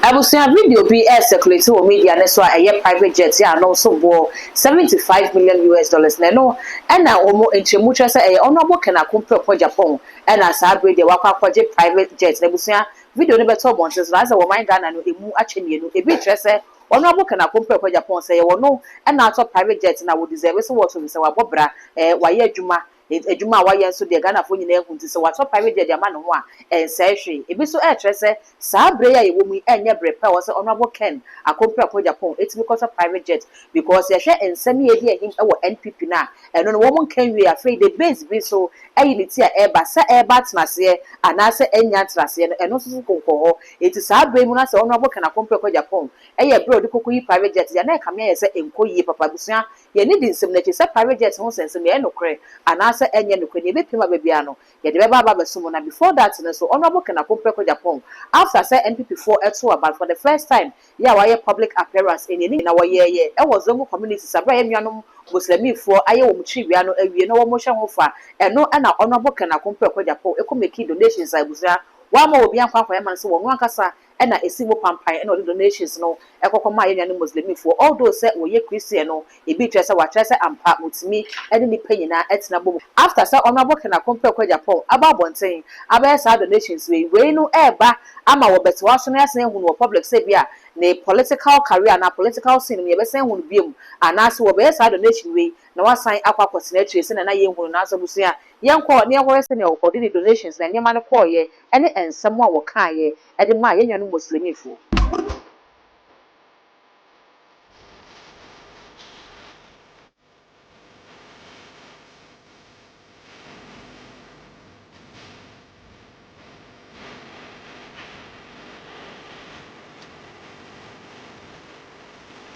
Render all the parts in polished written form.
Abusia video be air circulate on media and so a private jet ya no so bo 75 million US dollars no and na omo enchemucha say e honorable kana compare for Japan and as abre de wakwa project private jet abusia video no beto bon so as we mind Ghana no emu achenie no e be trese honorable kana compare for Japan say e wono and na private jet na we deserve so what we say wa bobra waye adwuma ejuma wa yen so de Ghana fo nyina ehun ti se wa top private jet ama no ho a ense hwe ebi so e trese sa bre ya yewo mu enye bre pa wo se honorable Ken akompra ko Japan it because of private jet because ye hwe ensem ye di ehim e wo NPP na eno no wo mun kan wi afei the base bi so ayi ni ti a eba sa eba tnase ana se enya tnase eno so kokko ho eti sa bre mu na se honorable Ken akompra ko Japan eye bre odi kokoyi private jet ya na ka me ye se enkoyi papa busua ye ni di nsem na che se private jet ho sensem ye enokre ana se enye nokre be pema be bia no ye de be ba besumo na before that so honorable Ken akompra ko Japan after say NPP4 eto about for the first time yeah why public appearance in any na why e was zongo community sabra emianom muslimifo aye wo mchiwia no awie no wo mo hwe ho fa eno na honorable Ken akompra ko Japan e ko make donations abuza wa ma obi anfa kwa man so wo akasa na esimo pampan na donations no ekokoma ye nyane muslimifo although say wo ye Christian no e bi twese wa twese ampa mutimi ene ni panyina etina bom after say honorable Ken akompra ko Japan aba bonten aba sa donations we no eba ama wo beto aso na yesen hu no public say bia na political career na political scene me yebesen hu biem anase wo be sa donation we na wasan akwa kwasena trace na ye hu na aso busu a yenkọ ne ehore se ne okodi ni donations na nyema ne koye ene ensem a wo kaaye e de ma ye nyanu muslimifo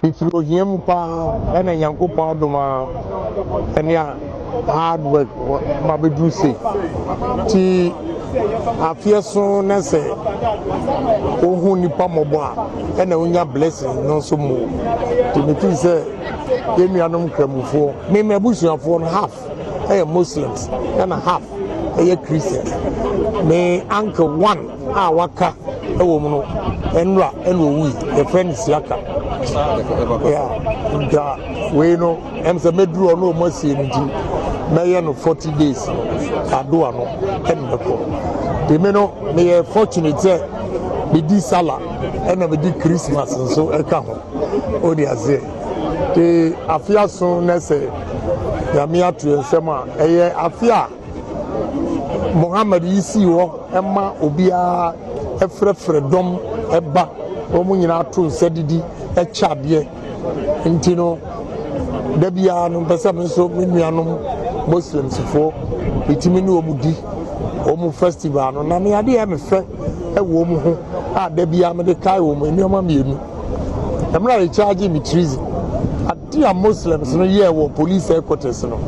If you hear me, and a young couple, and yeah, hard work, my do say. I feel so nice. Oh, who nipa moba, and a unya blessing, no so more. Timothy said, give me a number for me, my bush for half. I am Muslims, and a half. I am Christian. Me uncle one, waka, a woman, and we, the friends yaka. Yeah, we know, I'm the middle or no mercy in May 40 days. I do know, and the men may have fortunate be this Salah and be this Christmas, and so I come. Oh, they say the Afia soon as a Yamia to a Sema, a Afia Mohammed Isi or Emma Obia, a freedom, a back, Omunina to Sedidi. A chabie intino debia no pesa me so menuanom muslims for bitimi ne omudi omu festival no na me ade e me fe e wo mu ho a debia me de kai wo mu enioma mienu emra re charge me treason ade a muslims no ye wo police headquarters no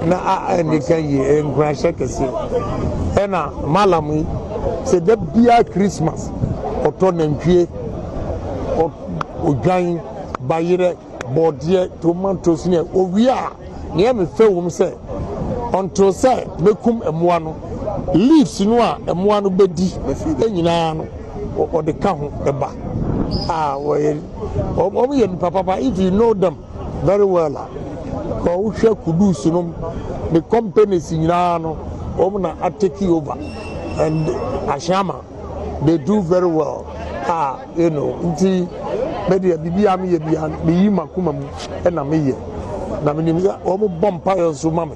na ene kan ye nkra shekese ena malamu se debia Christmas otonantwie Ogan Bayere Bordie tomatoes near Ovia near me film say until say mekum emuano leaves no emuano bedi enyina no or the count eba papa if you know them very well ko hwe kudus no the companies nyina no na take over and Ashama they do very well you know nti media bibia me ye bia me yi makuma mu e na me ye na me nim o mo bompa yo so mama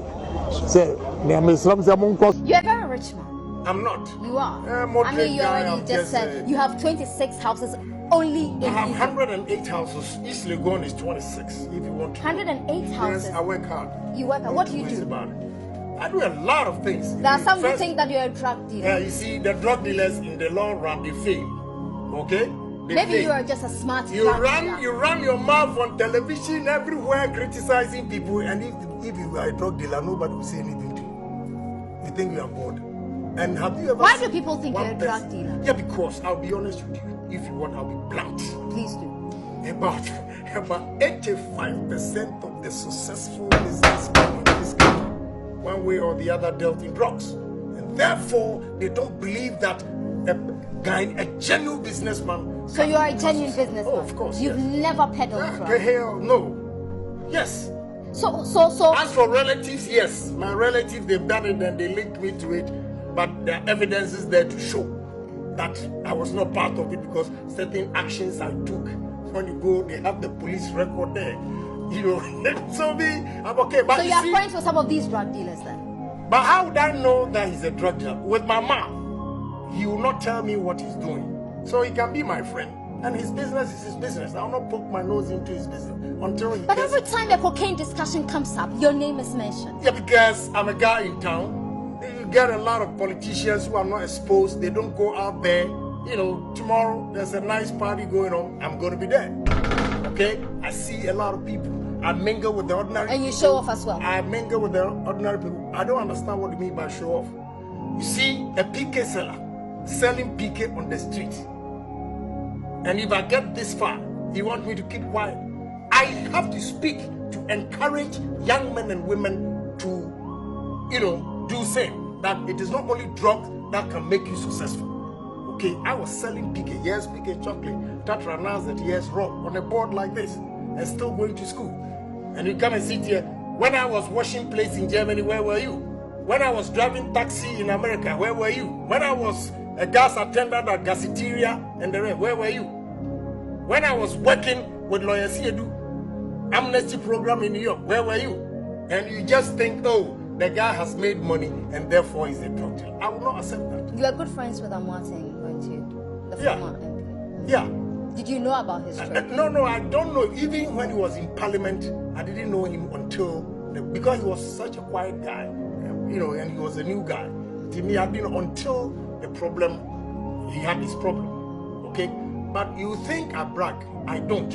say me am Islam say mo nko. You're a very rich man. I'm not. You are. I mean, you already just said you have 26 houses only in. I have 108 houses. East Legon is 26 if you want to. 108 houses. Yes, I work hard. You work hard. What do you do? I do a lot of things. There are some who think that you're a drug dealer. You see, the drug dealers in the long run they fail. Okay? Maybe you are just a smart you run your mouth on television everywhere criticizing people, and if you are a drug dealer, nobody will say anything to you. You think you are bored. And have you ever Why do people think you're a drug dealer? Yeah, because I'll be honest with you. If you want, I'll be blunt. Please do. About 85% of the successful businessmen in this country, one way or the other, dealt in drugs. And therefore, they don't believe that a genuine businessman. So you are a genuine businessman? Oh, of course. You've never peddled drugs? Hell no. Yes. So. As for relatives, yes. My relatives, they've done it and they linked me to it. But the evidence is there to show that I was not part of it because certain actions I took. When you go, they have the police record there. You know, so I'm okay. But so you are friends with some of these drug dealers then? But how would I know that he's a drug dealer? With my mouth, he will not tell me what he's doing. So he can be my friend. And his business is his business. I'll not poke my nose into his business until he. But every time a cocaine discussion comes up, your name is mentioned. Yeah, because I'm a guy in town. You get a lot of politicians who are not exposed. They don't go out there. You know, tomorrow there's a nice party going on. I'm going to be there. Okay? I see a lot of people. I mingle with the ordinary people. And you show off as well. I mingle with the ordinary people. I don't understand what you mean by show off. You see a PK seller selling PK on the street. And if I get this far, you want me to keep quiet? I have to speak to encourage young men and women to, you know, do same. That it is not only drugs that can make you successful. Okay, I was selling PK, yes, PK chocolate, Tatranazet, yes, rum, on a board like this, and still going to school. And you come and sit here. When I was washing plates in Germany, where were you? When I was driving taxi in America, where were you? When I was a gas attendant at Gasiteria and the rest, where were you? When I was working with Lawyer Siedu, amnesty program in New York, where were you? And you just think, oh, the guy has made money and therefore he's a drug dealer. I will not accept that. You are good friends with Amartin, weren't you? The former MP. Yeah. Did you know about his trade? No, I don't know. Even when he was in Parliament, I didn't know him until because he was such a quiet guy, you know, and he was a new guy. To me, I didn't until the problem. He had this problem, okay. But you think I brag? I don't.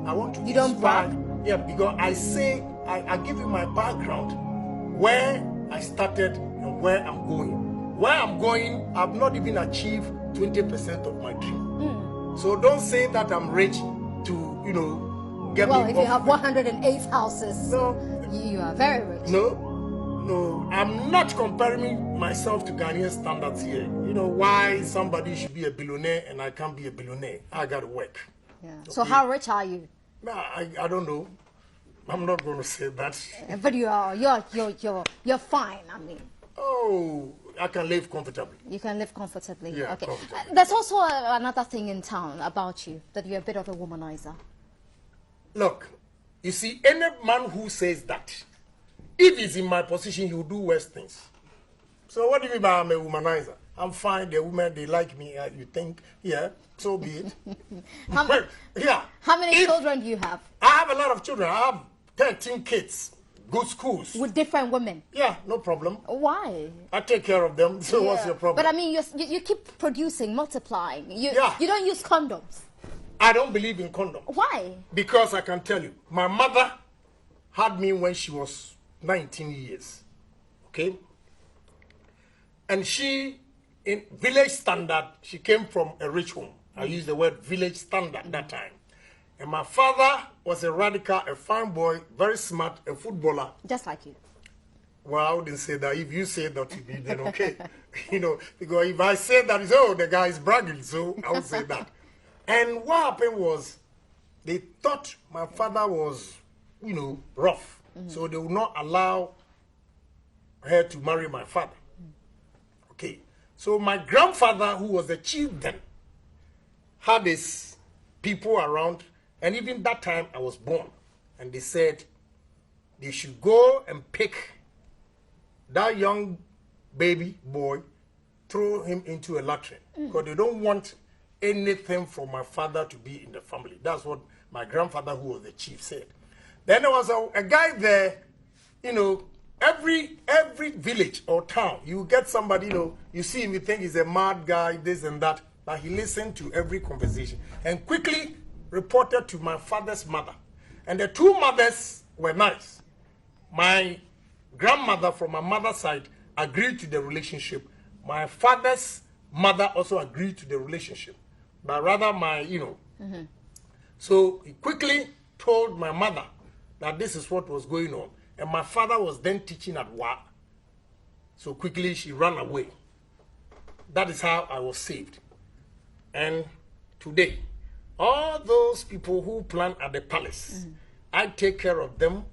I want to. You don't brag? Yeah, because I say I give you my background, where I started and where I'm going. Where I'm going, I've not even achieved 20% of my dream. So don't say that I'm rich to, you know, get well, me. Well, if you have 108 houses, no, you are very rich. No, I'm not comparing myself to Ghanaian standards here. You know, why somebody should be a billionaire and I can't be a billionaire. I got to work. Yeah. Okay. So how rich are you? Nah, I don't know. I'm not going to say that. But you're fine. I mean. Oh, I can live comfortably. You can live comfortably. Yeah, okay. comfortably. There's also another thing in town about you, that you're a bit of a womanizer. Look, you see, any man who says that, if he's in my position, he'll do worse things. So what do you mean by I'm a womanizer? I'm fine. The women, they like me. You think, yeah, so be it. Yeah. How many children do you have? I have a lot of children. I have 13 kids. Good schools. With different women? Yeah, no problem. Why? I take care of them, so what's your problem? But I mean, you keep producing, multiplying. You don't use condoms. I don't believe in condoms. Why? Because I can tell you, my mother had me when she was 19 years. Okay? And she, in village standard, she came from a rich home. I use the word village standard that time. And my father was a radical, a fine boy, very smart, a footballer. Just like you. Well, I wouldn't say that. If you say that to me, then okay. You know, because if I say that, it's, oh, the guy is bragging, so I would say that. And what happened was, they thought my father was, you know, rough. So they would not allow her to marry my father. Okay. So my grandfather, who was the chief then, had his people around. And even that time, I was born. And they said they should go and pick that young baby boy, throw him into a latrine. Because they don't want anything from my father to be in the family. That's what my grandfather, who was the chief, said. Then there was a guy there, you know, every village or town, you get somebody, you know, you see him, you think he's a mad guy, this and that. But he listened to every conversation. And quickly reported to my father's mother. And the two mothers were nice. My grandmother from my mother's side agreed to the relationship. My father's mother also agreed to the relationship. But rather my, you know. So he quickly told my mother that this is what was going on. And my father was then teaching at WA. So quickly she ran away. That is how I was saved. And today, all those people who plan at the palace, I take care of them,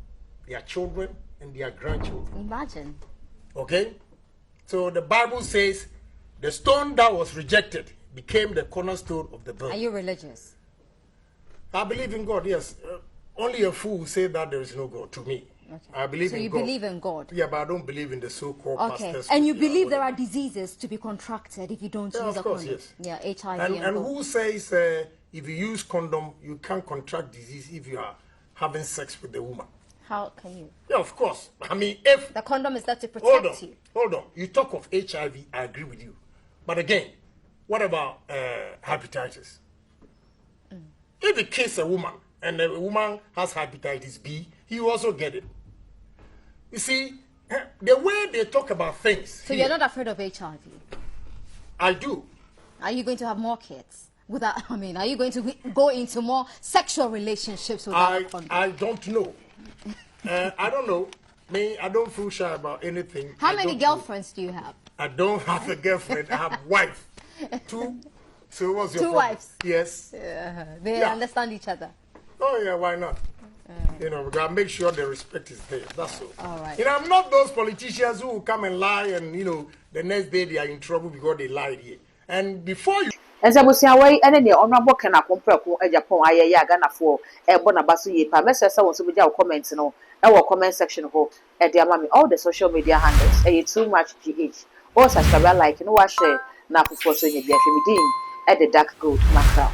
their children, and their grandchildren. Imagine. Okay? So the Bible says the stone that was rejected became the cornerstone of the building. Are you religious? I believe in God, yes. Only a fool will say that there is no God to me. Okay. I believe so in you God. believe in God? Yeah, but I don't believe in the so-called Okay. pastors. And you believe there are diseases to be contracted if you don't use of a course, condom? yes. Yeah, HIV And who says if you use condom, you can't contract disease if you are having sex with the woman? How can you? Yeah, of course. I mean, if... The condom is there to protect you. Hold on. You talk of HIV, I agree with you. But again, what about hepatitis? If you kiss a woman and the woman has hepatitis B, you also get it. You see, the way they talk about things. So you're not afraid of HIV? I do. Are you going to have more kids? Without, I mean, are you going to go into more sexual relationships without a condom? I don't know. I don't know. Me, I don't feel shy about anything. How many girlfriends do you have? I don't have a girlfriend. I have wife. 2. So what's your 2 problem? wives? Yes. They understand each other. Oh yeah, why not? You know, we gotta make sure the respect is there. That's all. All right. You know, I'm not those politicians who will come and lie and, you know, the next day they are in trouble because they lied here. And before you... Ezabusia way ene ne honorable Ken Akompreko Agyapong ayeye agana fo ebo na baso ye pa message say won so beja comment no e wo comment section ho e dey ama me all the social media handles e too much gh all subscribe like no wa share na fofo so nye bia hwemidin e the dark gold macra